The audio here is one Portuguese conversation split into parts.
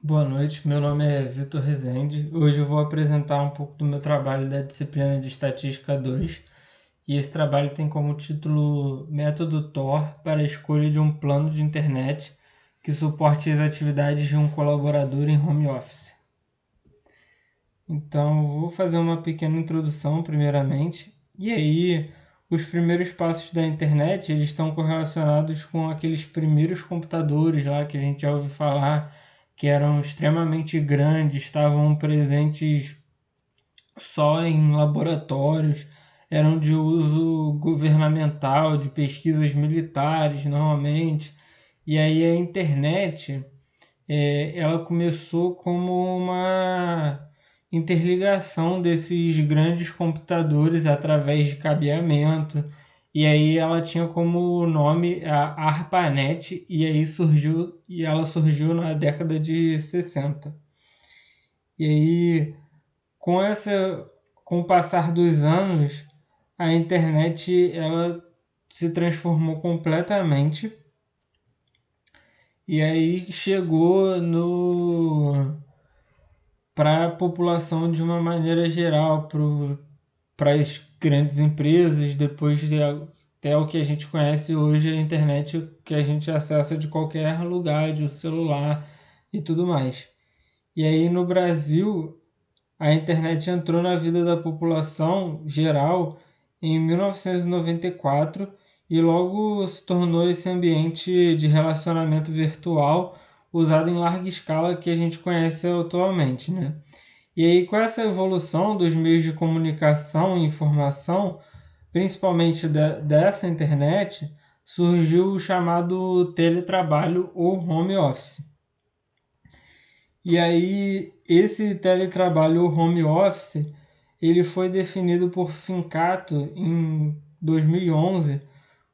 Boa noite, meu nome é Vitor Rezende. Hoje eu vou apresentar um pouco do meu trabalho da disciplina de Estatística 2 e esse trabalho tem como título Método Tor para a escolha de um plano de internet que suporte as atividades de um colaborador em home office. Então, eu vou fazer uma pequena introdução primeiramente, e aí os primeiros passos da internet eles estão correlacionados com aqueles primeiros computadores lá que a gente já ouviu falar, que eram extremamente grandes, estavam presentes só em laboratórios, eram de uso governamental, de pesquisas militares normalmente. E aí a internet ela começou como uma interligação desses grandes computadores através de cabeamento. E aí ela tinha como nome a ARPANET e ela surgiu na década de 60. E aí com essa com o passar dos anos, a internet ela se transformou completamente e aí chegou no para a população de uma maneira geral, para as grandes empresas, depois de até o que a gente conhece hoje, a internet que a gente acessa de qualquer lugar, de um celular e tudo mais. E aí no Brasil, a internet entrou na vida da população geral em 1994 e logo se tornou esse ambiente de relacionamento virtual usado em larga escala que a gente conhece atualmente, né? E aí, com essa evolução dos meios de comunicação e informação, principalmente dessa internet, surgiu o chamado teletrabalho ou home office. E aí, esse teletrabalho ou home office, ele foi definido por Fincato em 2011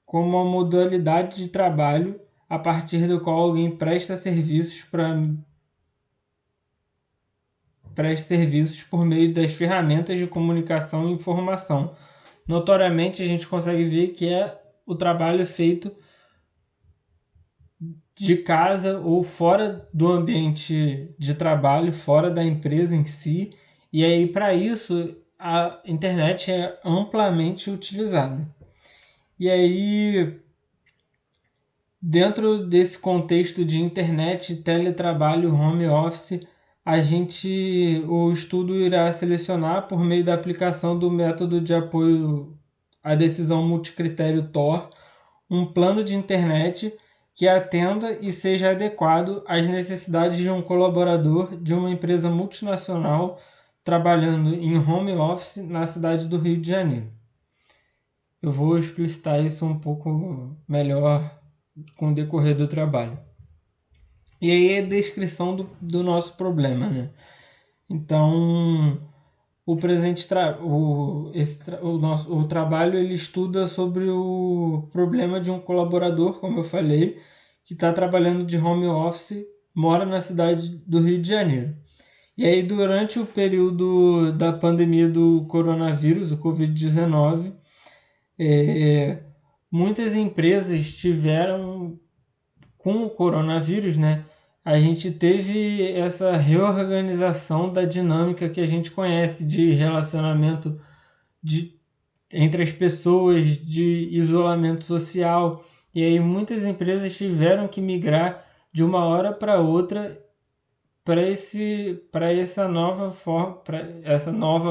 como uma modalidade de trabalho a partir do qual alguém presta serviços por meio das ferramentas de comunicação e informação. Notoriamente, a gente consegue ver que é o trabalho feito de casa ou fora do ambiente de trabalho, fora da empresa em si. E aí, para isso, a internet é amplamente utilizada. E aí, dentro desse contexto de internet, teletrabalho, home office, o estudo irá selecionar por meio da aplicação do método de apoio à decisão multicritério TOR, um plano de internet que atenda e seja adequado às necessidades de um colaborador de uma empresa multinacional trabalhando em home office na cidade do Rio de Janeiro. Eu vou explicitar isso um pouco melhor com o decorrer do trabalho. E aí é a descrição do nosso problema, né? Então, o presente o trabalho ele estuda sobre o problema de um colaborador, como eu falei, que está trabalhando de home office, mora na cidade do Rio de Janeiro. E aí, durante o período da pandemia do coronavírus, o Covid-19, muitas empresas tiveram, com o coronavírus, né? A gente teve essa reorganização da dinâmica que a gente conhece de relacionamento de, entre as pessoas, de isolamento social. E aí muitas empresas tiveram que migrar de uma hora para outra para essa nova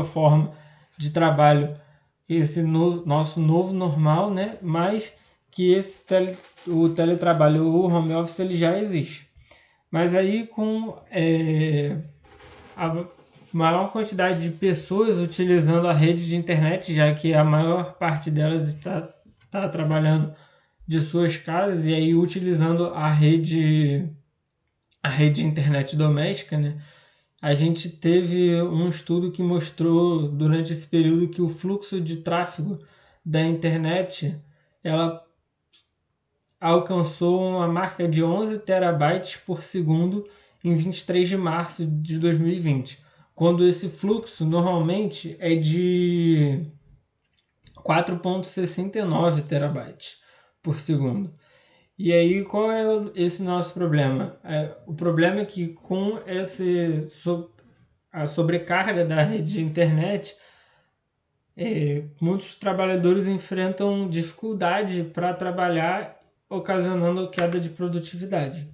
forma de trabalho, nosso novo normal, né? Mas que o teletrabalho ou o home office ele já existe. Mas aí com a maior quantidade de pessoas utilizando a rede de internet, já que a maior parte delas está trabalhando de suas casas e aí utilizando a rede de internet doméstica, né? A gente teve um estudo que mostrou durante esse período que o fluxo de tráfego da internet ela alcançou uma marca de 11 terabytes por segundo em 23 de março de 2020, quando esse fluxo normalmente é de 4,69 terabytes por segundo. E aí, qual é esse nosso problema? O problema é que com a sobrecarga da rede de internet, muitos trabalhadores enfrentam dificuldade para trabalhar, ocasionando queda de produtividade.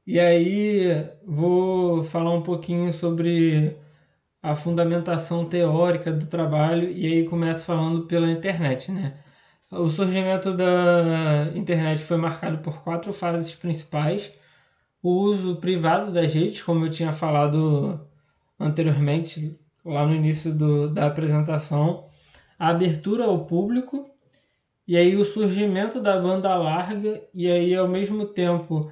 E aí, vou falar um pouquinho sobre a fundamentação teórica do trabalho, e aí começo falando pela internet, né? O surgimento da internet foi marcado por 4 fases principais: o uso privado das redes, como eu tinha falado anteriormente, lá no início da apresentação, a abertura ao público, e aí o surgimento da banda larga, e aí ao mesmo tempo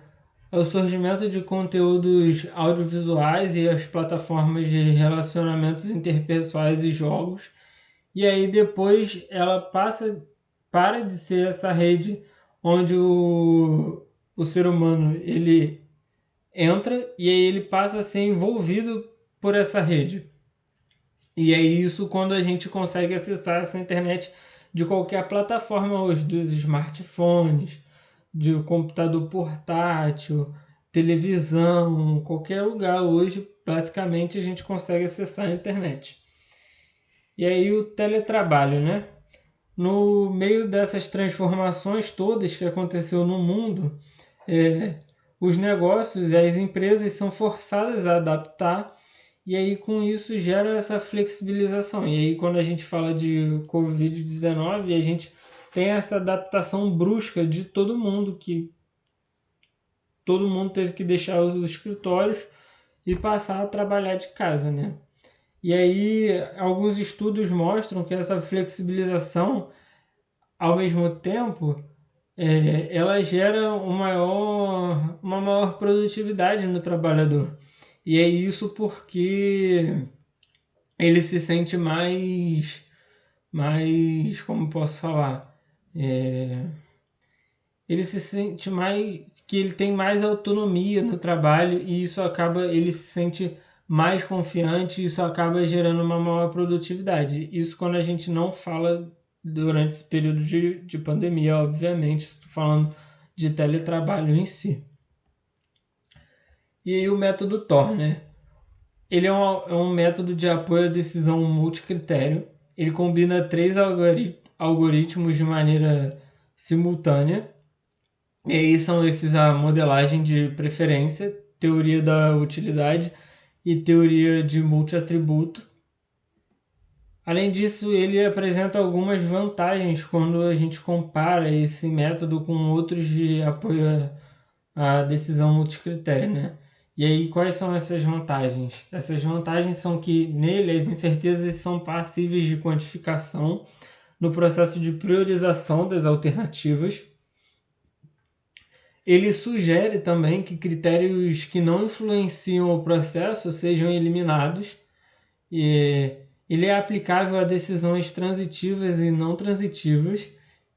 o surgimento de conteúdos audiovisuais e as plataformas de relacionamentos interpessoais e jogos. E aí depois ela para de ser essa rede onde o ser humano ele entra e aí ele passa a ser envolvido por essa rede. E é isso quando a gente consegue acessar essa internet de qualquer plataforma hoje, dos smartphones, do computador portátil, televisão, qualquer lugar hoje, basicamente a gente consegue acessar a internet. E aí o teletrabalho, né? No meio dessas transformações todas que aconteceu no mundo, os negócios e as empresas são forçadas a adaptar, e aí com isso gera essa flexibilização. E aí quando a gente fala de Covid-19, a gente tem essa adaptação brusca de todo mundo, que todo mundo teve que deixar os escritórios e passar a trabalhar de casa, né? E aí alguns estudos mostram que essa flexibilização, ao mesmo tempo, ela gera uma maior produtividade no trabalhador. E é isso porque ele se sente mais, como posso falar, ele se sente mais, que ele tem mais autonomia no trabalho, e isso acaba, ele se sente mais confiante, e isso acaba gerando uma maior produtividade. Isso quando a gente não fala durante esse período de pandemia, obviamente, estou falando de teletrabalho em si. E aí o método TOR, né? Ele é um método de apoio à decisão multicritério. Ele combina 3 algoritmos de maneira simultânea. E aí são esses: a modelagem de preferência, teoria da utilidade e teoria de multiatributo. Além disso, ele apresenta algumas vantagens quando a gente compara esse método com outros de apoio à decisão multicritério, né? E aí, quais são essas vantagens? Essas vantagens são que nele as incertezas são passíveis de quantificação no processo de priorização das alternativas. Ele sugere também que critérios que não influenciam o processo sejam eliminados. E ele é aplicável a decisões transitivas e não transitivas,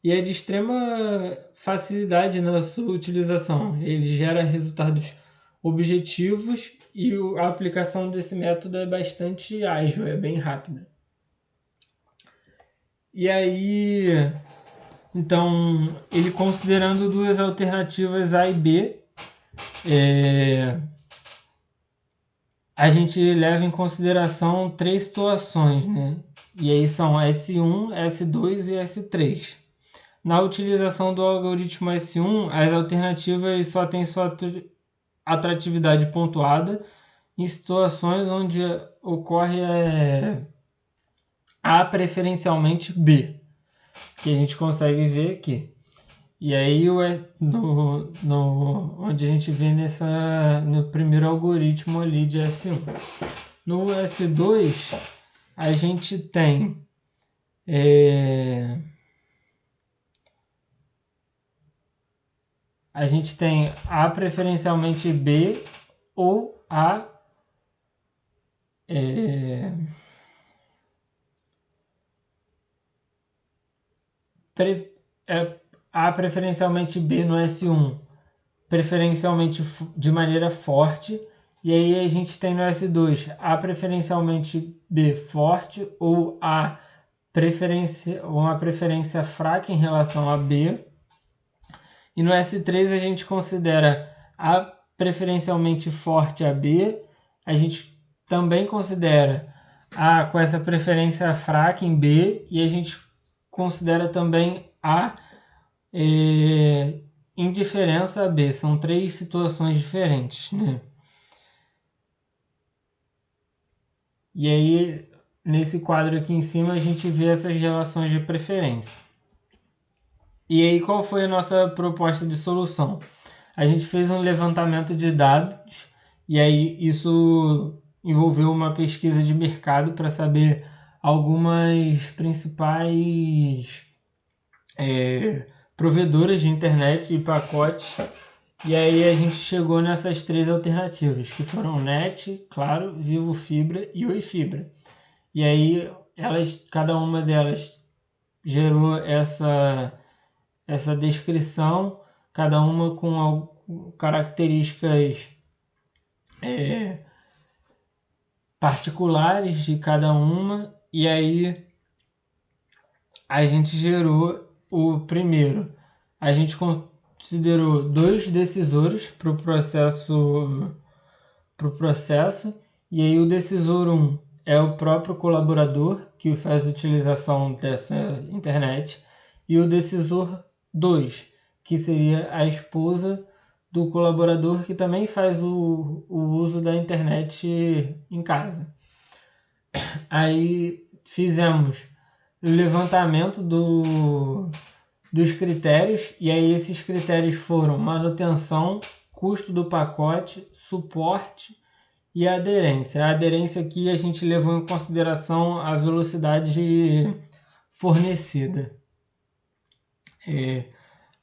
e é de extrema facilidade na sua utilização. Ele gera resultados objetivos, e a aplicação desse método é bastante ágil, é bem rápida. E aí, então, ele considerando 2 alternativas A e B, a gente leva em consideração 3 situações, né? E aí são S1, S2 e S3. Na utilização do algoritmo S1, as alternativas só têm sua atratividade pontuada em situações onde ocorre A preferencialmente B, que a gente consegue ver aqui. E aí onde a gente vê no primeiro algoritmo ali de S1. No S2 a gente tem A preferencialmente B ou A preferencialmente B no S1, preferencialmente de maneira forte. E aí a gente tem no S2 A preferencialmente B forte ou uma preferência fraca em relação a B. E no S3 a gente considera A preferencialmente forte a B, a gente também considera A com essa preferência fraca em B, e a gente considera também A indiferença a B. São 3 situações diferentes, né? E aí, nesse quadro aqui em cima, a gente vê essas relações de preferência. E aí, qual foi a nossa proposta de solução? A gente fez um levantamento de dados, e aí isso envolveu uma pesquisa de mercado para saber algumas principais provedoras de internet e pacotes. E aí a gente chegou nessas 3 alternativas, que foram NET, Claro, Vivo Fibra e Oi Fibra. E aí cada uma delas gerou essa descrição, cada uma com características particulares de cada uma. E aí a gente gerou o primeiro. A gente considerou 2 decisores para o processo, e aí o decisor 1 é o próprio colaborador que faz a utilização dessa internet, e o decisor 2, que seria a esposa do colaborador que também faz o uso da internet em casa. Aí fizemos o levantamento dos critérios, e aí esses critérios foram manutenção, custo do pacote, suporte e aderência. A aderência aqui a gente levou em consideração a velocidade fornecida.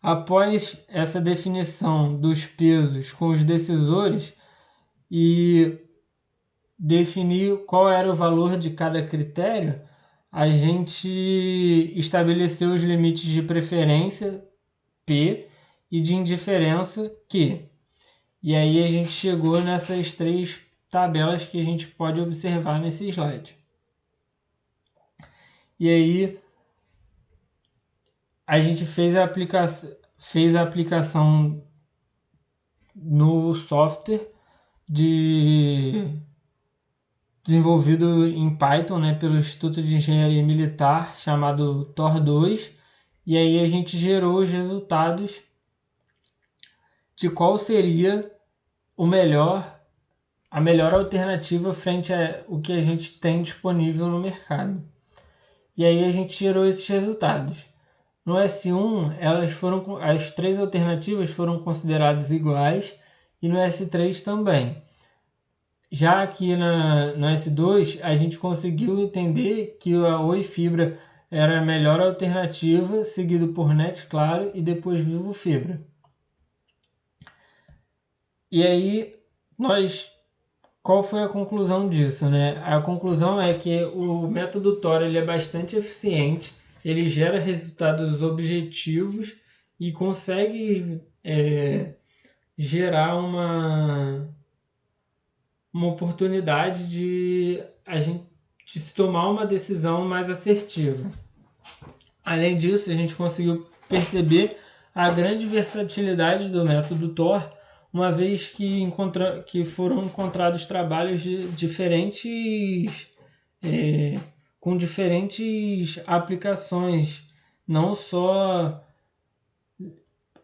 Após essa definição dos pesos com os decisores e definir qual era o valor de cada critério, a gente estabeleceu os limites de preferência, P, e de indiferença, Q. E aí a gente chegou nessas 3 tabelas que a gente pode observar nesse slide. E aí a gente fez a aplicação no software desenvolvido em Python, né, pelo Instituto de Engenharia Militar, chamado Tor2, e aí a gente gerou os resultados de qual seria a melhor alternativa frente a o que a gente tem disponível no mercado. E aí a gente gerou esses resultados. No S1, as 3 alternativas foram consideradas iguais, e no S3 também. Já aqui no S2, a gente conseguiu entender que a Oi Fibra era a melhor alternativa, seguido por NET Claro e depois Vivo Fibra. E aí, qual foi a conclusão disso, né? A conclusão é que o método Tor ele é bastante eficiente, ele gera resultados objetivos e consegue gerar uma oportunidade de a gente se tomar uma decisão mais assertiva. Além disso, a gente conseguiu perceber a grande versatilidade do método Tor, uma vez que foram encontrados trabalhos de diferentes com diferentes aplicações, não só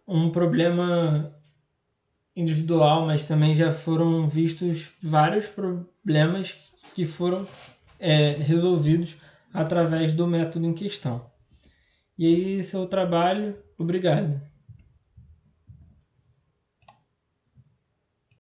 um problema individual, mas também já foram vistos vários problemas que foram resolvidos através do método em questão. E esse é o trabalho. Obrigado.